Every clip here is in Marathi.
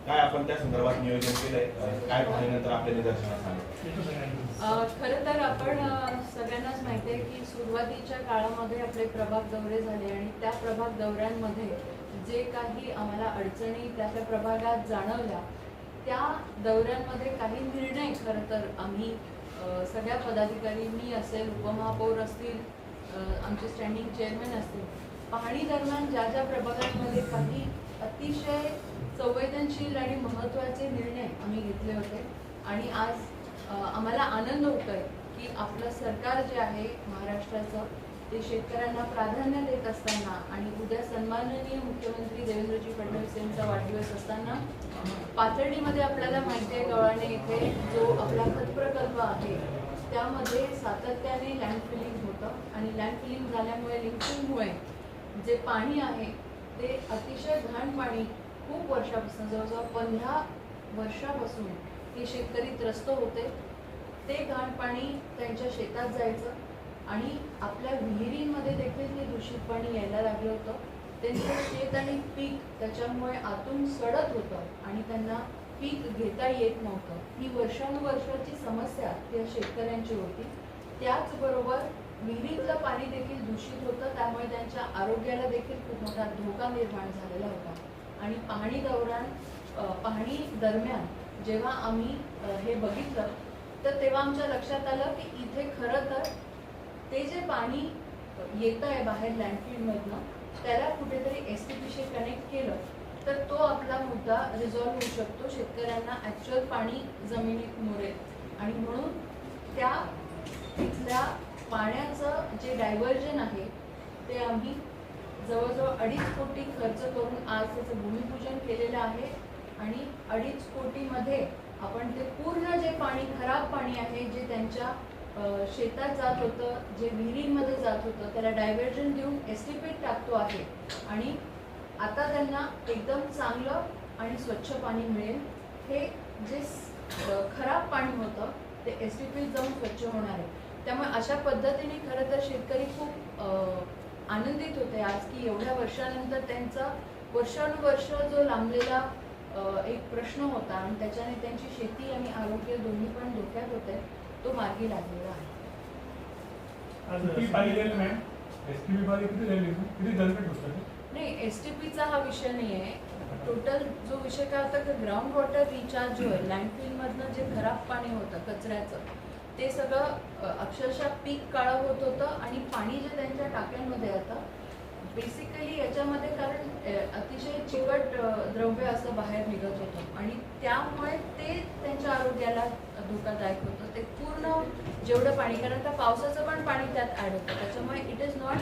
काय आपण त्या संदर्भात नियोजन केलंय, काय पाहिल्यानंतर आपल्या निदर्शनास आलं? खरं तर आपण सगळ्यांनाच माहिती आहे की सुरुवातीच्या काळामध्ये आपले प्रभाग दौरे झाले आणि त्या प्रभाग दौऱ्यांमध्ये जे काही आम्हाला अडचणी त्या प्रभागात जाणवल्या, त्या दौऱ्यांमध्ये काही निर्णय खरं तर आम्ही सगळ्या पदाधिकारी, मी असेल, उपमहापौर असतील, आमचे स्टँडिंग चेअरमॅन असतील, पाहणी दरम्यान ज्या ज्या प्रभागांमध्ये काही अतिशय संवेदनशील आणि महत्त्वाचे निर्णय आम्ही घेतले होते. आणि आज आम्हाला आनंद होतोय की आपलं सरकार जे आहे महाराष्ट्राचं, ते शेतकऱ्यांना प्राधान्य देत असताना आणि उद्या सन्माननीय मुख्यमंत्री देवेंद्रजी फडणवीस यांचा वाढदिवस असताना पाथर्डीमध्ये आपल्याला माहिती आहे गव्हाणे येथे जो आपला खत प्रकल्प आहे त्यामध्ये सातत्याने लँड फिलिंग होतं आणि लँड फिलिंग झाल्यामुळे, लिंकिंगमुळे जे पाणी आहे ते अतिशय घाण पाणी खूप वर्षापासून, जवळजवळ 15 वर्षापासून हे शेतकरी त्रस्त होते. ते घाण पाणी त्यांच्या शेतात जायचं आणि आपल्या विहिरींमध्ये देखील ते दूषित पाणी यायला लागलं होतं. त्यांचं शेत आणि पीक त्याच्यामुळे आतून सडत होतं आणि त्यांना पीक घेता येत नव्हतं. ही वर्षानुवर्षाची समस्या त्या शेतकऱ्यांची होती. त्याचबरोबर विहिरीतलं पाणी देखील दूषित होतं, त्यामुळे त्यांच्या आरोग्याला देखील खूप मोठा धोका निर्माण झालेला होता. आणि पाहणी दरम्यान जेव्हा आम्ही हे बघितलं तर तेव्हा आमच्या लक्षात आलं की इथे खरं तर ते जे पाणी येत आहे बाहेर लँडफिलमधनं, त्याला कुठेतरी STPशी कनेक्ट केलं तर तो आपला मुद्दा रिझॉल्व्ह होऊ शकतो. शेतकऱ्यांना ॲक्च्युअल पाणी जमिनीत मुरेल आणि म्हणून त्या तिथल्या पाण्याचं जे डायव्हर्जन आहे ते आम्ही जवळजवळ 2.5 कोटी खर्च करून आज त्याचं भूमिपूजन केलेलं आहे. आणि 2.5 कोटीमध्ये आपण ते पूर्ण जे पाणी, खराब पाणी आहे जे त्यांच्या शेतात जात होतं, जे विहिरींमध्ये जात होतं, त्याला डायव्हर्जन देऊन STPत टाकतो आहे आणि आता त्यांना एकदम चांगलं आणि स्वच्छ पाणी मिळेल. हे जे खराब पाणी होतं ते STPत जाऊन स्वच्छ होणार आहे. त्यामुळे अशा पद्धतीने खरं तर शेतकरी खूप आनंदित होते आज की एवढ्या वर्षानंतर त्यांचा वर्षानुवर्ष जो लांबलेला एक प्रश्न होता आणि त्याच्याने त्यांची शेती आणि आरोग्य दोन्ही पण धोक्यात होते, तो मार्गी लागलेला आहे. नाही, STPचा हा विषय नाही आहे. टोटल जो विषय काय होता की ग्राउंड वॉटर रिचार्ज जो आहे, लँडफिलमधनं जे खराब पाणी होतं कचऱ्याचं, ते सगळं अक्षरशः पीक काळं होत होतं आणि पाणी जे त्यांच्या टाक्यांमध्ये येतं बेसिकली याच्यामध्ये, कारण अतिशय चिकट द्रव्य असं बाहेर निघत होतं आणि त्यामुळे ते त्यांच्या आरोग्याला धोकादायक होतं. ते पूर्ण जेवढं पाणी, कारण का पावसाचं पण पाणी त्यात ॲड होतं, त्याच्यामुळे it is not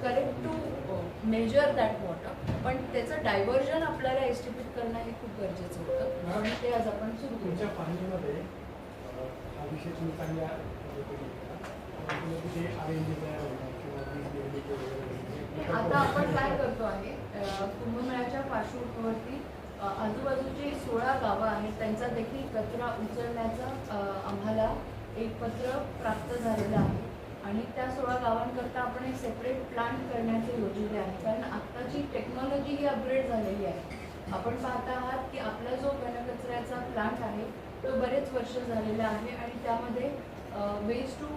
correct to measure that water. पण त्याचं डायव्हर्जन आपल्याला एस्टिमेट करणं हे खूप गरजेचं होतं आणि ते आज आपण सुरू तुमच्या पाण्यामध्ये हा विषय तुम्ही चांगल्या आता आपण काय करतो आहे, कुंभमेळ्याच्या पार्श्वभूमीवरती आजूबाजूचे 16 गावं आहेत, त्यांचा देखील कचरा उचलण्याचं आम्हाला एक पत्र प्राप्त झालेलं आहे आणि त्या 16 गावांकरता आपण एक सेपरेट प्लांट करण्याचे योजले आहे. कारण आत्ताची टेक्नॉलॉजी ही अपग्रेड झालेली आहे. आपण पाहता आहात की आपला जो घनकचऱ्याचा प्लांट आहे तो बरेच वर्ष झालेला आहे आणि त्यामध्ये वेस्ट टू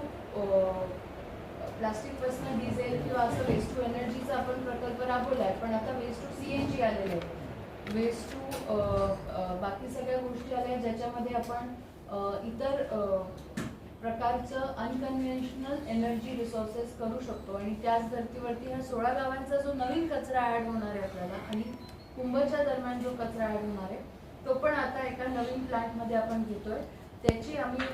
प्लास्टिकपासून डिझेल किंवा असं वेस्ट टू एनर्जीचा आपण प्रकल्प राबवला आहे, पण आता वेस्ट टू CNG आलेले आहे, वेस्ट टू बाकी सगळ्या गोष्टी आल्या ज्याच्यामध्ये आपण इतर प्रकारचं अनकन्व्हेन्शनल एनर्जी रिसोर्सेस करू शकतो. आणि त्याच धर्तीवरती ह्या 16 गावांचा जो नवीन कचरा ॲड होणार आहे आपल्याला आणि कुंभच्या दरम्यान जो कचरा ॲड होणार आहे तो पण आता एका नवीन प्लांटमध्ये आपण घेतोय. त्याची आम्ही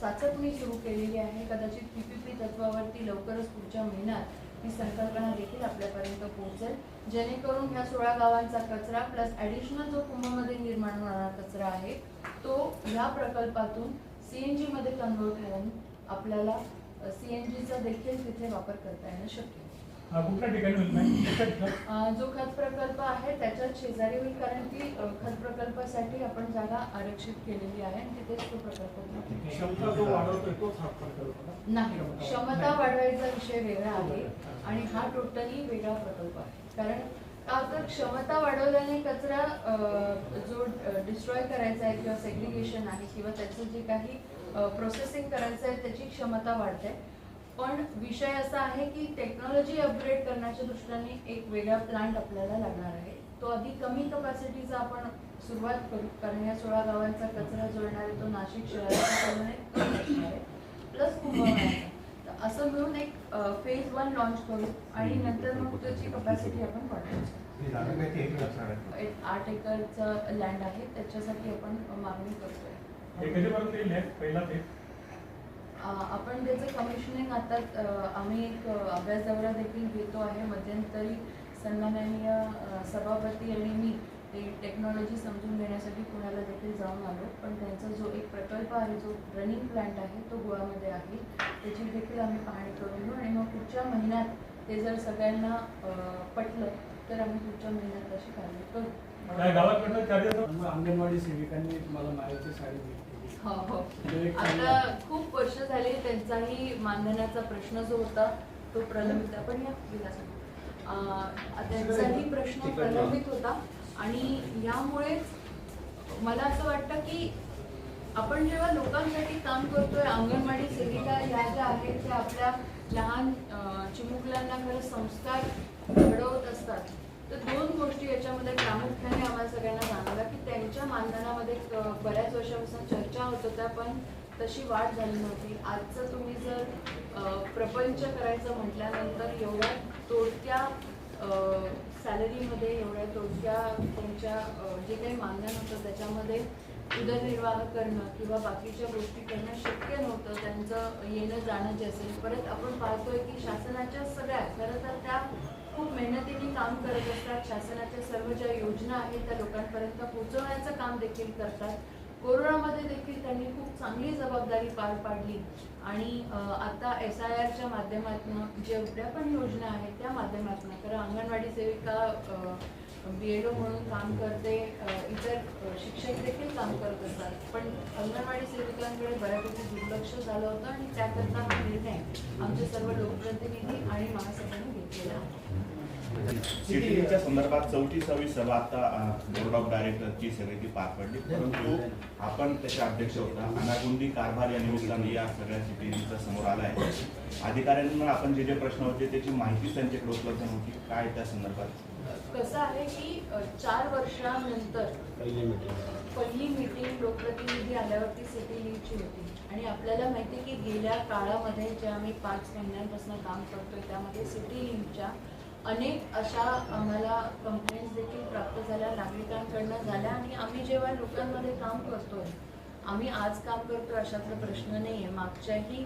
चाचपणी सुरू केलेली आहे. कदाचित PPP तत्वावरती लवकरच पुढच्या महिन्यात ही संकल्पना देखील आपल्यापर्यंत पोहोचेल, जेणेकरून ह्या 16 गावांचा कचरा प्लस ॲडिशनल जो कुंभमध्ये निर्माण होणारा कचरा आहे तो ह्या प्रकल्पातून CNG मध्ये कन्वर्ट होऊन आपल्याला CNGचा देखील तिथे वापर करता येणं शक्य आहे. कुठल्या ठिकाणी जो खत प्रकल्प आहे त्याच्याच शेजारी होईल, कारण की खत प्रकल्पासाठी आपण जागा आरक्षित केलेली आहे आणि तिथेच तो प्रकल्प नाही. क्षमता वाढवायचा विषय वेगळा आहे आणि हा टोटली वेगळा प्रकल्प आहे. कारण तर क्षमता वाढवल्याने कचरा जो डिस्ट्रॉय करायचा आहे किंवा सेग्रिगेशन आहे किंवा त्याचं जे काही प्रोसेसिंग करायचं आहे त्याची क्षमता वाढते. पण विषय असा आहे की टेक्नॉलॉजी अपग्रेड करण्याच्या दृष्टीने एक वेगळा प्लांट आपल्याला लागणार आहे. तो आधी कमी कपॅसिटीचा आपण सुरुवात करू, कारण या 16 गावांचा कचरा जोडणार आहे तो नाशिक शहराच्या तुलनेत कमी असणार आहे, प्लस कुंभमेळ्याचा. तर असं मिळून एक फेज 1 लॉन्च करू आणि नंतर मग त्याची कपॅसिटी आपण वाढवू. ही जागा काय ती एक असणार आहे. एक 8 एकरचं लँड आहे, त्याच्यासाठी आपण मागणी करतोय. हे कधीपर्यंत येईल हे पहिला ते? आपण त्याचं कमिशनिंग आता आम्ही एक अभ्यास दौरा देखील घेतो आहे. मध्यंतरी सन्माननीय सभापती आणि मी ते टेक्नॉलॉजी समजून घेण्यासाठी पुण्याला देखील जाऊन आलो. पण त्यांचा जो एक प्रकल्प आहे, जो रनिंग प्लांट आहे, तो गोव्यामध्ये आहे. त्याची देखील आम्ही पाहणी करून घेऊ आणि मग पुढच्या महिन्यात ते जर सगळ्यांना पटलं तर आम्ही पुढच्या महिन्यात अशी कारवाई करू. काय गावाकडनं चार्जेस? अंगणवाडी सेविकांनी तुम्हाला मायाची साडी भेट दिली. हो हो. म्हणजे एक आता खूप वर्ष झाली त्यांचाही मानधनाचा प्रश्न जो होता तो प्रलंबित, आपण या विलासात त्यांचाही प्रश्न प्रलंबित होता आणि यामुळेच मला असं वाटतं की आपण जेव्हा लोकांसाठी काम करतोय, अंगणवाडी सेविका या ज्या आहेत त्या आपल्या लहान चिमुकल्यांना खरं संस्कार घडवत असतात. तर 2 गोष्टी याच्यामध्ये प्रामुख्याने आम्हाला सगळ्यांना जाणवल्या की त्यांच्या मानधनामध्ये बऱ्याच वर्षापासून चर्चा होत होत्या, पण तशी वाढ झाली नव्हती. आजचं तुम्ही जर प्रपंच करायचं म्हटल्यानंतर एवढ्या तोडक्या सॅलरीमध्ये, एवढ्या तोडक्या त्यांच्या जे काही मानधन होतं त्याच्यामध्ये उदरनिर्वाह करणं किंवा बाकीच्या गोष्टी करणं शक्य नव्हतं. त्यांचं येणं जाणं जे असेल, परत आपण पाहतोय की शासनाच्या सगळ्या खरं तर त्या खूप मेहनतीने काम करत असतात. शासनाच्या सर्व ज्या योजना आहेत त्या लोकांपर्यंत पोहोचवण्याचं काम देखील करतात. कोरोनामध्ये देखील त्यांनी खूप चांगली जबाबदारी पार पाडली आणि आता SIRच्या माध्यमातून जेवढ्या पण योजना आहेत त्या माध्यमातून खरं अंगणवाडी सेविका BELO म्हणून काम करते, इतर शिक्षक देखील काम करत असतात. पण अंगणवाडी सेविकांकडे बऱ्यापैकी दुर्लक्ष झालं होतं आणि त्याकरता हा निर्णय आमचे सर्व लोकप्रतिनिधी आणि महासभेने घेतलेला आहे. सिटीच्या संदर्भात 44वी सभा आता बोर्ड ऑफ डायरेक्टरची समिती पार पडली, परंतु आपण त्याचे अध्यक्ष होता. अनागोंदी कारभार या निमित्ताने या सगळ्या सिटीचा समोर आला आहे. अधिकाऱ्यांना आपण जे प्रश्न होते त्याची माहिती त्यांच्याकडे उपलब्ध नव्हती. काय त्या संदर्भात? कसं आहे की 4 वर्षानंतर पहिली मीटिंग लोकप्रतिनिधी आल्यावरती सिटी लीडची होती आणि आपल्याला माहिती आहे की गेल्या काळामध्ये जे आम्ही 5 महिन्यांपासून काम करतोय त्यामध्ये सिटी लीडच्या अनेक अशा आम्हाला कंप्लेंट्स देखील प्राप्त झाल्या, नागरिकांकडनं झाल्या. आणि आम्ही जेव्हा लोकांमध्ये काम करतोय, आम्ही आज काम करतोय अशातला प्रश्न नाही आहे. मागच्याही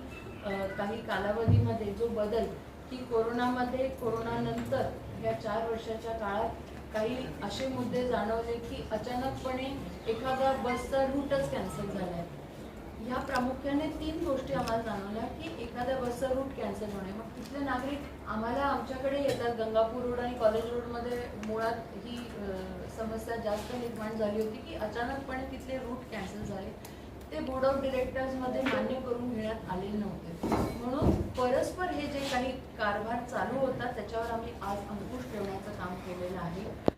काही कालावधीमध्ये जो बदल की कोरोनामध्ये, कोरोनानंतर या 4 वर्षाच्या काळात काही असे मुद्दे जाणवले की अचानकपणे एखादा बसचा रूटच कॅन्सल झाला आहे. ह्या प्रामुख्याने 3 गोष्टी आम्हाला जाणवल्या की एखाद्या बसचा रूट कॅन्सल होणे. मग तिथले नागरिक आम्हाला आमच्याकडे येतात. गंगापूर रोड आणि कॉलेज रोडमध्ये मुळात ही समस्या जास्त निर्माण झाली होती की अचानकपणे तिथले रूट कॅन्सल झाले. ते बोर्ड ऑफ डिरेक्टर्समध्ये मान्य करून घेण्यात आलेले नव्हते. म्हणून परस्पर हे जे काही कारभार चालू होता त्याच्यावर आम्ही आज अंकुश ठेवण्याचं काम केलेलं आहे.